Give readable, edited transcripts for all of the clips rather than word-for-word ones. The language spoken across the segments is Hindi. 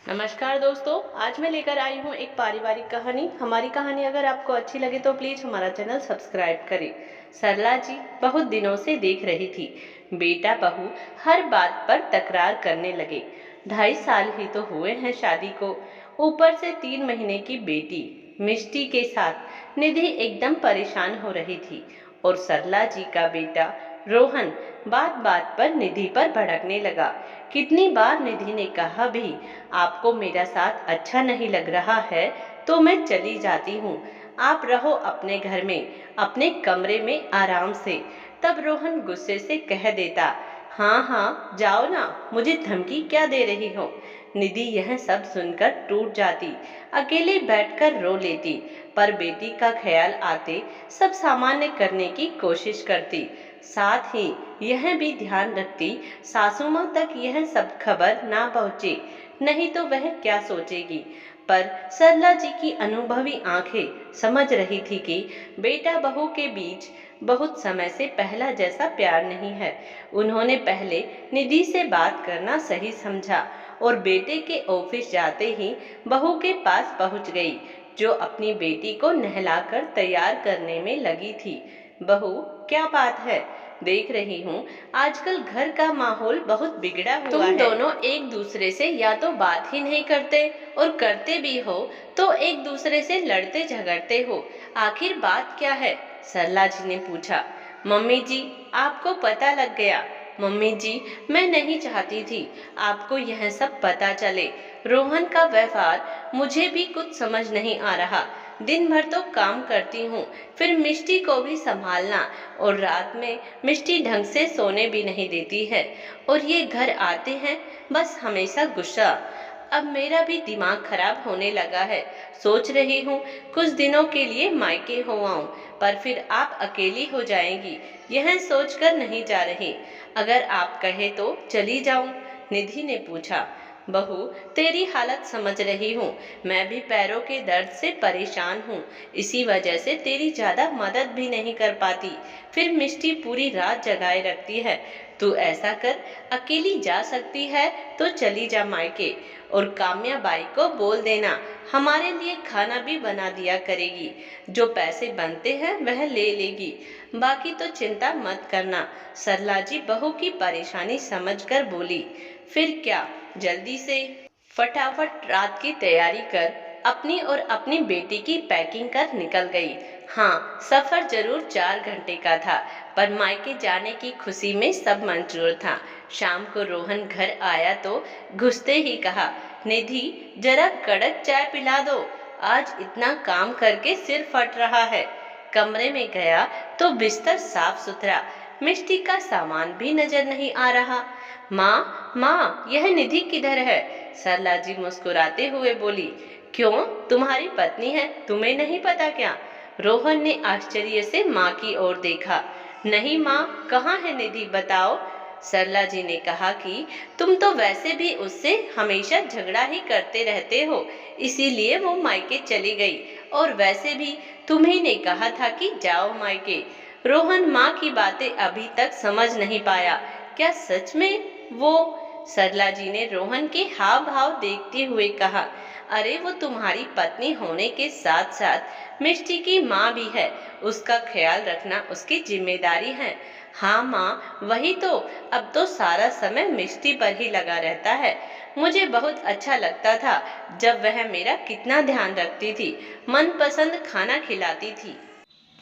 नमस्कार दोस्तों, आज मैं लेकर आई हूँ एक पारिवारिक कहानी। हमारी कहानी अगर आपको अच्छी लगे तो प्लीज हमारा चैनल सब्सक्राइब करें। सरला जी बहुत दिनों से देख रही थी, बेटा बहू हर बात पर तकरार करने लगे। 2.5 साल ही तो हुए हैं शादी को, ऊपर से 3 महीने की बेटी मिष्टी के साथ निधि एकदम परेशान हो रही थी। और सरला जी का बेटा रोहन बात बात पर निधि पर भड़कने लगा। कितनी बार निधि ने कहा भी, आपको मेरा साथ अच्छा नहीं लग रहा है तो मैं चली जाती हूँ, आप रहो अपने घर में, अपने कमरे में आराम से। तब रोहन गुस्से से कह देता, हाँ हाँ जाओ ना, मुझे धमकी क्या दे रही हो। निधि यह सब सुनकर टूट जाती, अकेले बैठकर रो लेती, पर बेटी का ख्याल आते सब सामान्य करने की कोशिश करती। साथ ही यह भी ध्यान रखती सासू माँ तक यह सब खबर ना पहुँचे, नहीं तो वह क्या सोचेगी। पर सरला जी की अनुभवी आंखें समझ रही थी कि बेटा बहू के बीच बहुत समय से पहला जैसा प्यार नहीं है। उन्होंने पहले निधि से बात करना सही समझा और बेटे के ऑफिस जाते ही बहू के पास पहुंच गई, जो अपनी बेटी को नहलाकर तैयार करने में लगी थी। बहू, क्या बात है? देख रही हूँ आजकल घर का माहौल बहुत बिगड़ा हुआ है। तुम दोनों एक दूसरे से या तो बात ही नहीं करते, और करते भी हो तो एक दूसरे से लड़ते झगड़ते हो। आखिर बात क्या है? सरला जी ने पूछा। मम्मी जी, आपको पता लग गया। मम्मी जी, मैं नहीं चाहती थी आपको यह सब पता चले। रोहन का व्यवहार मुझे भी कुछ समझ नहीं आ रहा। दिन भर तो काम करती हूँ, फिर मिष्टी को भी संभालना, और रात में मिष्टी ढंग से सोने भी नहीं देती है, और ये घर आते हैं बस हमेशा गुस्सा। अब मेरा भी दिमाग खराब होने लगा है। सोच रही हूँ कुछ दिनों के लिए मायके हो आऊं, पर फिर आप अकेली हो जाएंगी, यह सोचकर नहीं जा रही। अगर आप कहे तो चली जाऊं? निधि ने पूछा। बहू, तेरी हालत समझ रही हूँ, मैं भी पैरों के दर्द से परेशान हूँ, इसी वजह से तेरी ज्यादा मदद भी नहीं कर पाती। फिर मिष्टी पूरी रात जगाए रखती है। तू ऐसा कर, अकेली जा सकती है तो चली जा मायके, और काम्या बाई को बोल देना हमारे लिए खाना भी बना दिया करेगी। जो पैसे बनते हैं वह ले लेगी, बाकी तो चिंता मत करना। सरला जी बहू की परेशानी समझकर बोली। फिर क्या, जल्दी से फटाफट रात की तैयारी कर अपनी और अपनी बेटी की पैकिंग कर निकल गई। हाँ, सफर जरूर 4 घंटे का था, पर मायके जाने की खुशी में सब मंजूर था। शाम को रोहन घर आया तो घुसते ही कहा, निधि जरा कड़क चाय पिला दो, आज इतना काम करके सिर फट रहा है। कमरे में गया तो बिस्तर साफ सुथरा, मिष्टी का सामान भी नजर नहीं आ रहा। माँ माँ, यह निधि किधर है? सरला जी मुस्कुराते हुए बोली। क्यों, तुम्हारी पत्नी है, तुम्हें नहीं पता क्या? रोहन ने आश्चर्य से माँ की ओर देखा। नहीं माँ, कहाँ है निधि, बताओ। सरला जी ने कहा कि तुम तो वैसे भी उससे हमेशा झगड़ा ही करते रहते हो, इसीलिए वो मायके चली गई, और वैसे भी तुम्ही ने कहा था कि जाओ मायके। रोहन माँ की बातें अभी तक समझ नहीं पाया। क्या सच में वो? सरला जी ने रोहन के हाव भाव देखते हुए कहा, अरे वो तुम्हारी पत्नी होने के साथ साथ मिष्टी की माँ भी है, उसका ख्याल रखना उसकी जिम्मेदारी है। हाँ माँ, वही तो, अब तो सारा समय मिष्टी पर ही लगा रहता है। मुझे बहुत अच्छा लगता था जब वह मेरा कितना ध्यान रखती थी, मनपसंद खाना खिलाती थी,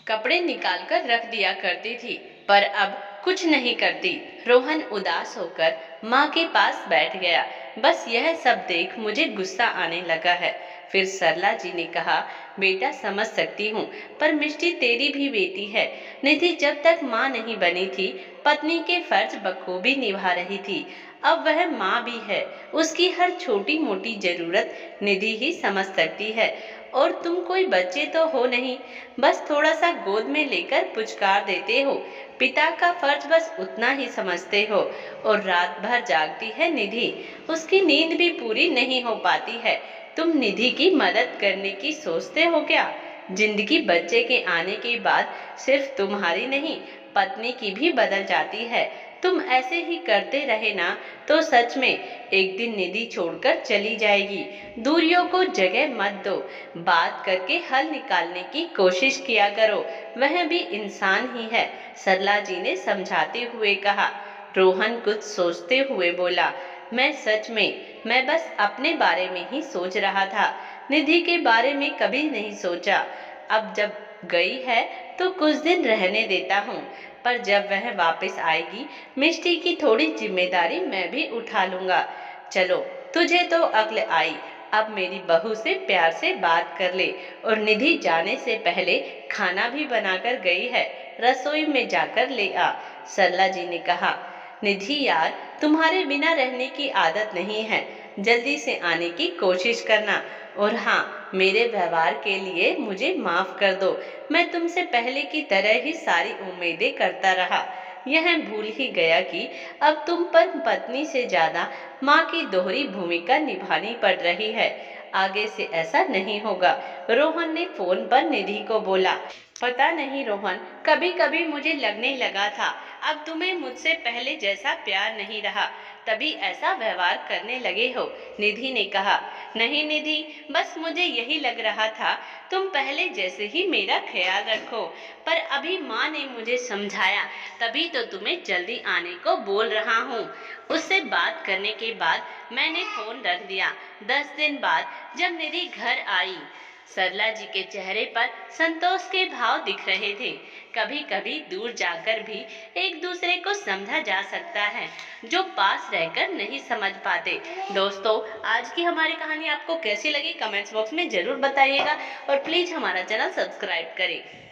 कपड़े निकालकर रख दिया करती थी, पर अब कुछ नहीं करती। रोहन उदास होकर माँ के पास बैठ गया। बस यह सब देख मुझे गुस्सा आने लगा है। फिर सरला जी ने कहा, बेटा समझ सकती हूँ, पर मिष्टी तेरी भी बेटी है। निधि जब तक माँ नहीं बनी थी, पत्नी के फर्ज बखूबी निभा रही थी। अब वह माँ भी है, उसकी हर छोटी मोटी जरूरत निधि ही समझ सकती है। और तुम कोई बच्चे तो हो नहीं, बस थोड़ा सा गोद में लेकर पुचकार देते हो। पिता का फर्ज बस उतना ही समझते हो। और रात भर जागती है निधि, उसकी नींद भी पूरी नहीं हो पाती है। तुम निधि की मदद करने की सोचते हो क्या? जिंदगी बच्चे के आने के बाद सिर्फ तुम्हारी नहीं, पत्नी की भी बदल जाती है। तुम ऐसे ही करते रहे ना तो सच में एक दिन निधि छोड़कर चली जाएगी। दूरियों को जगह मत दो, बात करके हल निकालने की कोशिश किया करो, वह भी इंसान ही है, सरला जी ने समझाते हुए कहा। रोहन कुछ सोचते हुए बोला, मैं बस अपने बारे में ही सोच रहा था, निधि के बारे में कभी नहीं सोचा। अब जब गई है तो कुछ दिन रहने देता हूँ, पर जब वह वापस आएगी मिष्टी की थोड़ी जिम्मेदारी मैं भी उठा लूंगा। चलो, तुझे तो अक्ल आई, अब मेरी बहू से प्यार से बात कर ले। और निधि जाने से पहले खाना भी बनाकर गई है, रसोई में जाकर ले आ, सरला जी ने कहा। निधि यार, तुम्हारे बिना रहने की आदत नहीं है, जल्दी से आने की कोशिश करना। और हाँ, मेरे व्यवहार के लिए मुझे माफ कर दो, मैं तुमसे पहले की तरह ही सारी उम्मीदें करता रहा। यह भूल ही गया कि अब तुम पर पत्नी से ज्यादा माँ की दोहरी भूमिका निभानी पड़ रही है। आगे से ऐसा नहीं होगा, रोहन ने फोन पर निधि को बोला। पता नहीं रोहन, कभी कभी मुझे लगने लगा था अब तुम्हें मुझसे पहले जैसा प्यार नहीं रहा, तभी ऐसा व्यवहार करने लगे हो, निधि ने कहा। नहीं निधि, बस मुझे यही लग रहा था तुम पहले जैसे ही मेरा ख्याल रखो, पर अभी माँ ने मुझे समझाया, तभी तो तुम्हें जल्दी आने को बोल रहा हूँ। उससे बात करने के बाद मैंने फोन रख दिया। 10 दिन बाद जब निधि घर आई, सरला जी के चेहरे पर संतोष के भाव दिख रहे थे। कभी कभी दूर जाकर भी एक दूसरे को समझा जा सकता है, जो पास रहकर नहीं समझ पाते। दोस्तों, आज की हमारी कहानी आपको कैसी लगी कमेंट्स बॉक्स में जरूर बताइएगा और प्लीज हमारा चैनल सब्सक्राइब करें।